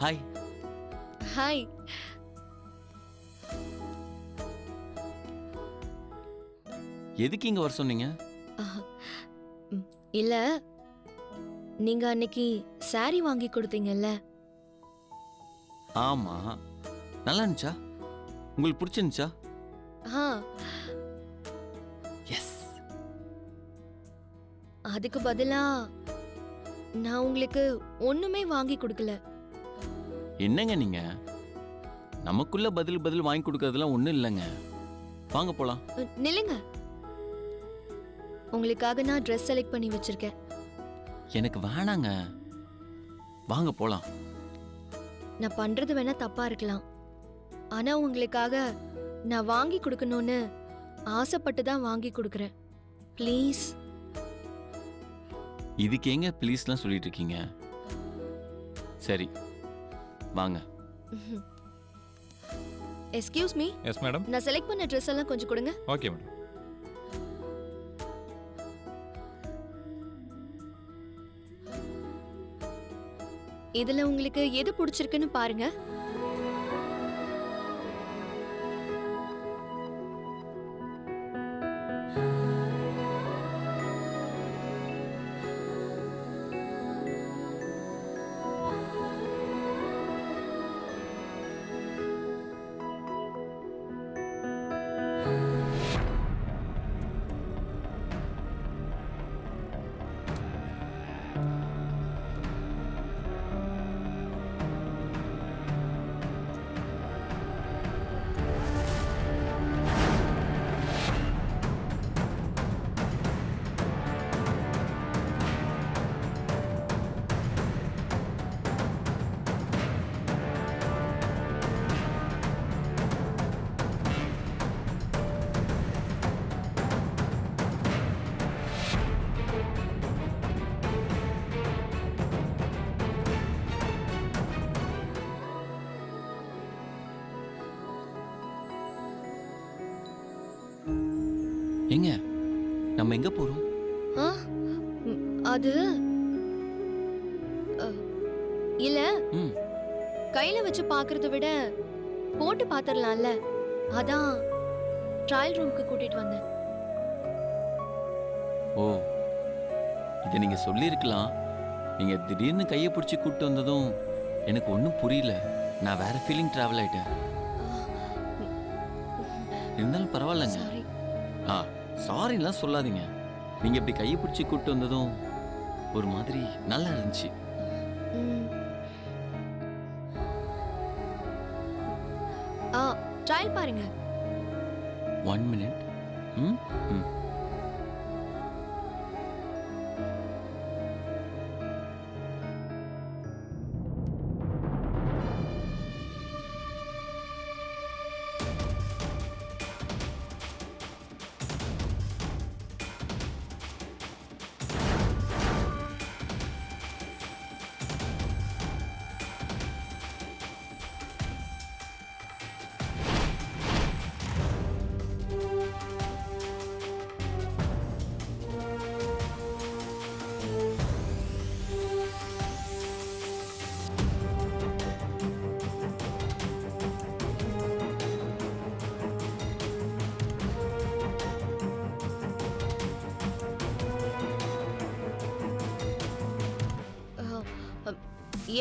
Hi. Hi. எதுக்கு இங்க வர சொன்னீங்க? இல்ல, நீங்க அன்னைக்கு சாரி வாங்கி கொடுத்தீங்கல்ல? ஆமா. நல்லா இருந்துச்சா? உங்களுக்கு பிடிச்சிருந்துச்சா? ஆ. எஸ். அதுக்கு பதிலா நான் உங்களுக்கு ஒண்ணுமே வாங்கி கொடுக்கல. என்னங்க நீங்க? நமக்குள்ள பதில் வாங்கி கொடுக்கறதுலாம் ஒண்ணும் இல்லைங்க. வாங்க போலாம். நில்லுங்க. உங்களுக்காக நான் ட்ரெஸ் செலக்ட் பண்ணி வச்சிருக்கேன். எனக்கு வேணாங்க. வாங்க போலாம். நான் பண்றது வேணா தப்பா இருக்கலாம், ஆனா உங்களுக்காக நான் வாங்கி கொடுக்கணும்னு ஆசைப்பட்டு தான் வாங்கி கொடுக்கறேன். ப்ளீஸ். இதுக்கு எங்க ப்ளீஸ்லாம் சொல்லிட்டு இருக்கீங்க? சரி வாங்க. Excuse me. Yes madam. நான் செலக்ட் பண்ண ட்ரெஸ் எல்லாம் கொஞ்சம் கொடுங்க. Okay madam. இதுல உங்களுக்கு எது பிடிச்சிருக்குன்னு பாருங்க. எங்க நம்ம எங்க போறோம்? ஆ, அது இல்ல, ம். கையில வச்சு பாக்குறத விட போட்டு பாத்திரலாம்ல, அதான் ட்ரையல் ரூமுக்கு கூட்டிட்டு வந்தேன். ஓ, இதை நீங்க சொல்லியிருக்கலாம். நீங்க திடீர்னு கையை பிடிச்சி கூப்பிட்டு வந்ததும் எனக்கு ஒன்றும் புரியல. நான் வேற ஃபீலிங் டிராவல் ஆயிட்டேன். இருந்தாலும் பரவாயில்லைங்க. சாரி. ஆ, சாரிலாம் சொல்லாதீங்க. நீங்க இப்படி கையை பிடிச்சி கூப்பிட்டு வந்ததும் ஒரு மாதிரி நல்லா இருந்துச்சு. ஆ, ட்ரையல் பாருங்க. 1 மினிட். ம் ம்.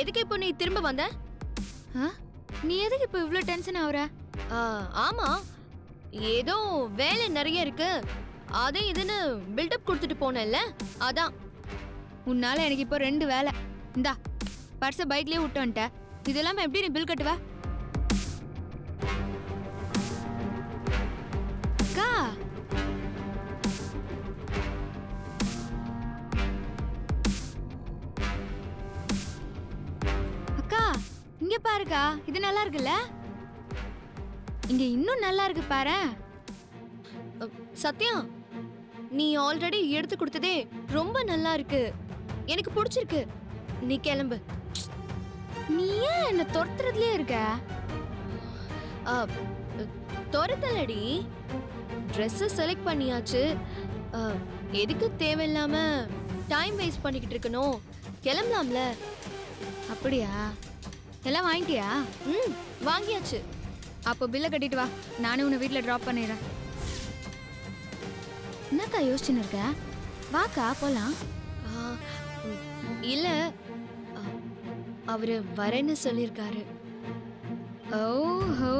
எதுக்கு இப்போ நீ திரும்ப வந்த? நீ எதுக்கு இப்போ இவ்ளோ டென்ஷன் ஆகுற? ஆமா, ஏதோ வேலை நிறைய இருக்கு, அது இதுன்னு பில்டப் கொடுத்துட்டு போனேன்ல, அதான். உன்னால எனக்கு இப்போ 2 வேலை. இந்தா பர்ஸை பைக்லயே விட்டு வந்துட்ட. இது இல்லாம எப்படி நீ பில் கட்டுவ? அக்கா, அக்கா இங்க பாருக்கா, இது நல்லா இருக்குல்ல? இங்க இன்னும் நல்லா இருக்கு பாரு. சத்யா, நீ ஆல்ரெடி எடுத்து கொடுத்ததே ரொம்ப நல்லா இருக்கு, எனக்கு பிடிச்சிருக்கு. நீ கிளம்பு. நீ ஏன் என்ன துரத்துறதுலயே இருக்க? துரத்தலடி, ட்ரெஸ் செலக்ட் பண்ணியாச்சு, எதுக்கு தேவையில்லாம டைம் வேஸ்ட் பண்ணிக்கிட்டு இருக்கணும், கிளம்பலாம்ல. அப்படியா? எல்லாம் வாங்கிட்டியா? ம் வாங்கியாச்சு. அப்போ பில்லை கட்டிட்டு வா, நானே உன்னை வீட்டில் ட்ராப் பண்ணிடுறேன். என்னக்கா யோசிச்சுன்னு இருக்க? வாக்கா போலாம். ஆ, இல்ல அ, அவரு வரேன்னு சொல்லியிருக்காரு. ஓஹோ,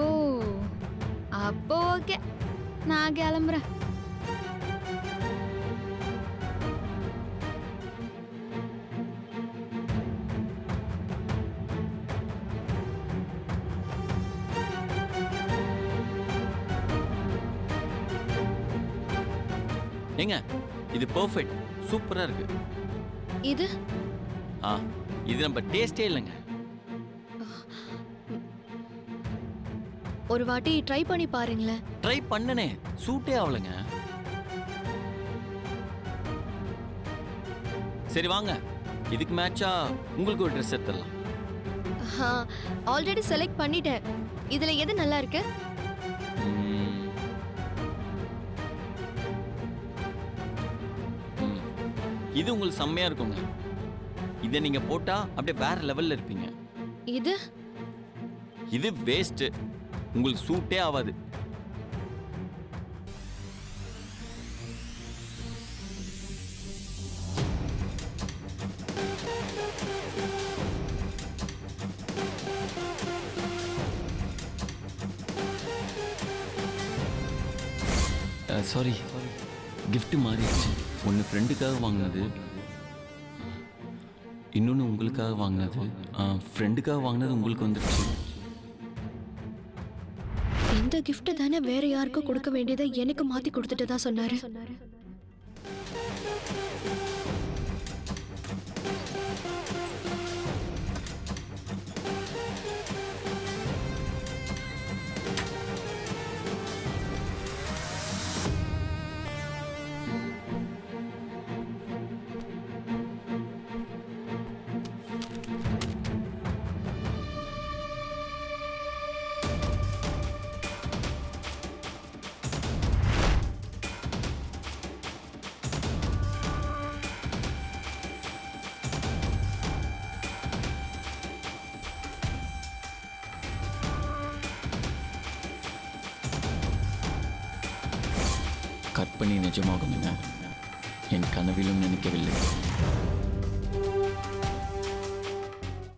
அப்போ ஓகே, நான் கிளம்புறேன். ஏங்க இது பெர்ஃபெக்ட், சூப்பரா இருக்கு. இது ஆ, இது நம்ம டேஸ்டே இல்லைங்க. ஒரு வாட்டி ட்ரை பண்ணி பாருங்களேன். ட்ரை பண்ணனே, சூட்டே ஆகலைங்க. சரி வாங்க, இதுக்கு மேட்சா உங்களுக்கு ஒரு ட்ரெஸ் எடுத்துடலாம். ஆல்ரெடி செலக்ட் பண்ணிட்டேன். இதுல எது நல்லா இருக்கு? ம். ம். இது உங்களுக்கு செம்மையா இருக்குங்க. இதை நீங்க போட்டா அப்படியே வேற லெவல்ல இருப்பீங்க. இது இது வேஸ்ட், உங்களுக்கு சூட்டே ஆகாது. சாரி, gift மாறிடுச்சு. ஒன்று ஃப்ரெண்டுக்காக வாங்கினது, இன்னொன்று உங்களுக்காக வாங்கினது. ஃப்ரெண்டுக்காக வாங்கினது உங்களுக்கு வந்துடுச்சு. இந்த gift தானே வேற யாருக்கும் கொடுக்க வேண்டியதை எனக்கு மாத்தி கொடுத்துட்டு தான் சொன்னாரு. கற்பனை நிஜமாகும் என என் கனவிலும் நினைக்கவில்லை.